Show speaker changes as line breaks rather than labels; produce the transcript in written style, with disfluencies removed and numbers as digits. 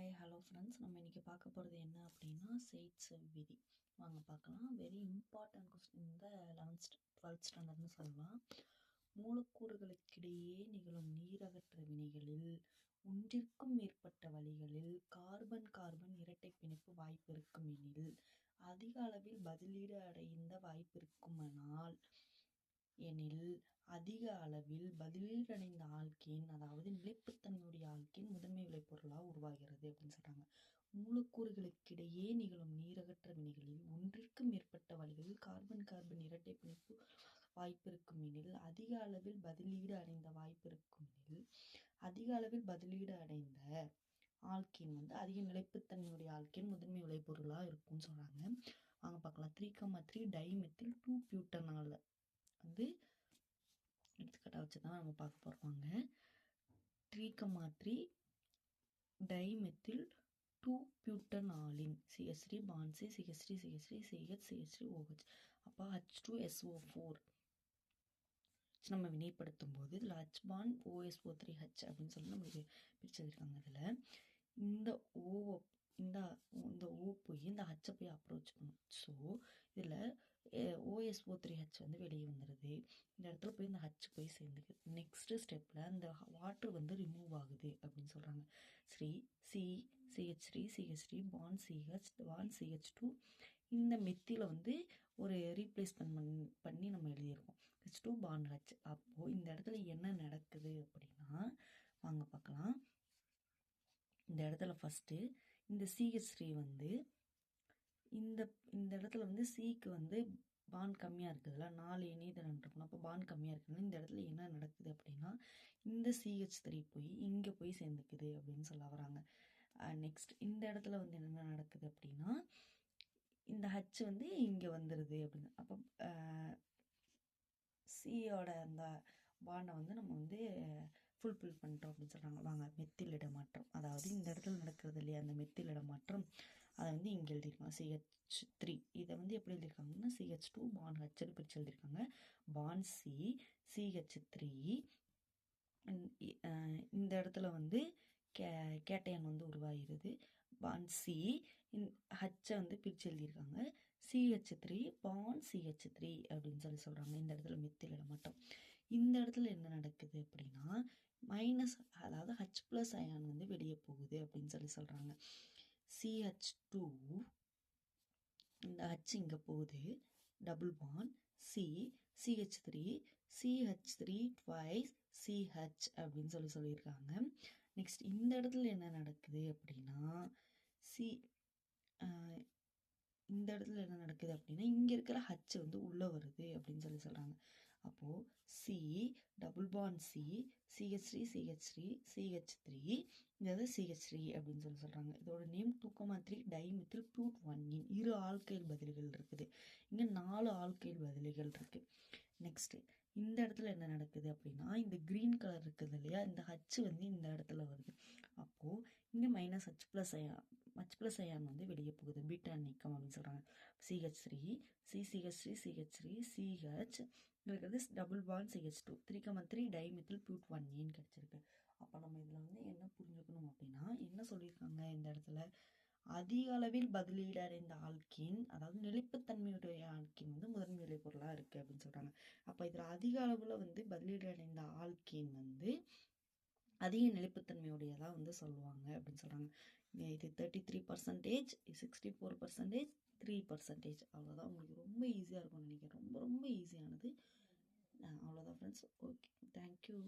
Hi hello friends, நம்ம இன்றைக்கி பார்க்க போகிறது என்ன அப்படின்னா செயிட்ஸ் விதி. வாங்க பார்க்கலாம். வெரி இம்பார்ட்டன்ட் கொஸ்டின் இந்த 11th 12th ஸ்டாண்டர்ட்னு சொல்லலாம். மூலக்கூறுகளுக்கிடையே நிகழும் நீரகற்ற வினைகளில் ஒன்றிற்கும் மேற்பட்ட வழிகளில் கார்பன் கார்பன் இரட்டை பிணைப்பு வாய்ப்பு இருக்கும் எனில் அதிக அளவில் பதிலீடு அடைந்த வாய்ப்பு இருக்குமானால் அதிக அளவில் பதிலீடடைந்த ஆல்கேன், அதாவது நிலைப்புத்தன்மையுடைய ஆல்கேன் முதன்மை விளைபொருளாக உருவாகிறது அப்படின்னு சொல்றாங்க. மூலக்கூறுகளுக்கிடையே நிகழும் நீரகற்ற வினைகளில் ஒன்றிற்கு மேற்பட்ட வழிகளில் கார்பன் கார்பன் இரட்டை பிணைப்பு வாய்ப்பு இருக்கும் எனில் அதிக அளவில் பதிலீடு அடைந்த வாய்ப்பு இருக்கும் எனில் அதிக அளவில் பதிலீடு அடைந்த ஆல்கேன் அதிக நிலைப்புத்தன்மையுடைய ஆல்கேன் முதன்மை விளைபொருளாக இருக்கும்னு சொல்றாங்க. வாங்க பார்க்கலாம். 3,3 டைமெத்தில் 2-பியூட்டனால் எடுத்துக்காட்டாக வச்சு தான் நம்ம பார்க்க போகிறோங்க. 3,3 டைமெத்தில் 2-பியூட்டனாலின் CH3 bond C CH3 CH3 CH CH3 OH. அப்போ H2SO4 நம்ம வினைப்படுத்தும் போது இதில் H பாண்ட் OSO3H அப்படின்னு சொல்லி நம்மளுக்கு பிரிச்சு வச்சிருக்காங்க. இதில் இந்த ஓ போய் இந்த ஹச்சை போய் அப்ரோச் பண்ணும். ஸோ இதில் OSO3H வெளியே வந்துடுது. இந்த இடத்துல போய் இந்த ஹச் போய் சேர்ந்துக்குது. நெக்ஸ்ட் ஸ்டெப்பில் இந்த வாட்டர் ரிமூவ் ஆகுது அப்படின்னு சொல்கிறாங்க. CH3 CH3 bond CH bond CH2 இந்த மெத்தியில் ஒரு ரீப்ளேஸ்மெண்ட் பண்ணி நம்ம எழுதியிருக்கோம். H2 bond H. அப்போது இந்த இடத்துல என்ன நடக்குது அப்படின்னா வாங்க பார்க்கலாம். இந்த இடத்துல ஃபஸ்ட்டு இந்த CH3 இந்த இடத்துல சிக்கு பாண்ட் கம்மியாக இருக்குதுல்ல, 4 இணையதளம் இருக்கணும். அப்போ பாண்ட் கம்மியாக இருக்குதுன்னா இந்த இடத்துல என்ன நடக்குது அப்படின்னா இந்த CH3 போய் இங்கே போய் சேர்ந்துக்குது அப்படின்னு சொல்ல வராங்க. நெக்ஸ்ட் இந்த இடத்துல என்ன நடக்குது அப்படின்னா இந்த ஹச் இங்கே வந்துடுது அப்படின்னு. அப்போ சியோட அந்த பாண்டை நம்ம ஃபுல்ஃபில் பண்ணிட்டோம் அப்படின்னு சொல்கிறாங்க. வாங்க மெத்தில் இடமாற்றம், அதாவது இந்த இடத்துல நடக்கிறது இல்லையா அந்த மெத்தில் இடமாற்றம், அதை இங்கே எழுதியிருக்காங்க CH3. இதை எப்படி எழுதியிருக்காங்கன்னா CH2 பாண்ட் ஹச்னு பிரித்து எழுதியிருக்காங்க. பாண்ட் C CH3 இந்த இடத்துல கேட்டையன் உருவாகிறது. பாண்ட் C ஹச்சை பிரித்து எழுதியிருக்காங்க CH3 பாண்ட் CH3 அப்படின்னு சொல்கிறாங்க. இந்த இடத்துல மெத்தில் இடமாற்றம். இந்த இடத்துல என்ன நடக்குது அப்படின்னா மைனஸ், அதாவது H+ அயான் வெளியே போகுது அப்படின்னு சொல்கிறாங்க. CH2 இந்த H இங்கே போகுது, double bond C CH3 CH3 twice CH அப்படின்னு சொல்லியிருக்காங்க. நெக்ஸ்ட் இந்த இடத்துல என்ன நடக்குது அப்படின்னா இந்த இடத்துல என்ன நடக்குது அப்படின்னா இங்கே இருக்கிற ஹச் உள்ளே வருது அப்படின்னு சொல்கிறாங்க. அப்போது C double bond C CH3 CH3 CH3 இந்த CH3 அப்படின்னு சொல்கிறாங்க. இதோட நேம் 2,3 டைமெத்தில் பியூட்டனாலின். 2 ஆல்கைல் பதில்கள் இருக்குது. இங்கே 4 ஆல்கைல் பதில்கள் இருக்குது. நெக்ஸ்ட்டு இந்த இடத்துல என்ன நடக்குது அப்படின்னா இந்த க்ரீன் கலர் இருக்குது இல்லையா, இந்த ஹச் இந்த இடத்துல வருது. அப்போது இங்கே மைனஸ் H+ அயான் வெளியே போகுது, பீட்டா நீக்கம் அப்படின்னு சொல்கிறாங்க. CH3 CH3 CH3 CH இருக்கிறது டபுள் பாண்ட் CH2 3,3 டைமெத்தில் பியூட்டனாலின் கிடச்சிருக்கு. அப்போ நம்ம இதில் என்ன புரிஞ்சுக்கணும் அப்படின்னா என்ன சொல்லியிருக்காங்க இந்த இடத்துல அதிக அளவில் பதிலீடு அடைந்த ஆல்கேன், அதாவது நிலைப்புத்தன்மையுடைய ஆல்கேன் முதன்மை விளைபொருளாக இருக்குது அப்படின்னு சொல்கிறாங்க. அப்போ இதில் அதிக அளவில் பதிலீடு அடைந்த ஆல்கேன் அதிக நிலைப்புத்தன்மையுடையதாக சொல்லுவாங்க அப்படின்னு சொல்கிறாங்க. இது 33%, 64%, 3%. அவ்வளோதான். உங்களுக்கு ரொம்ப ஈஸியாக இருக்கும்னு நினைக்கிறேன். ரொம்ப ரொம்ப ஈஸியானது. அவ்வளோதான் ஃப்ரெண்ட்ஸ். Okay, thank you.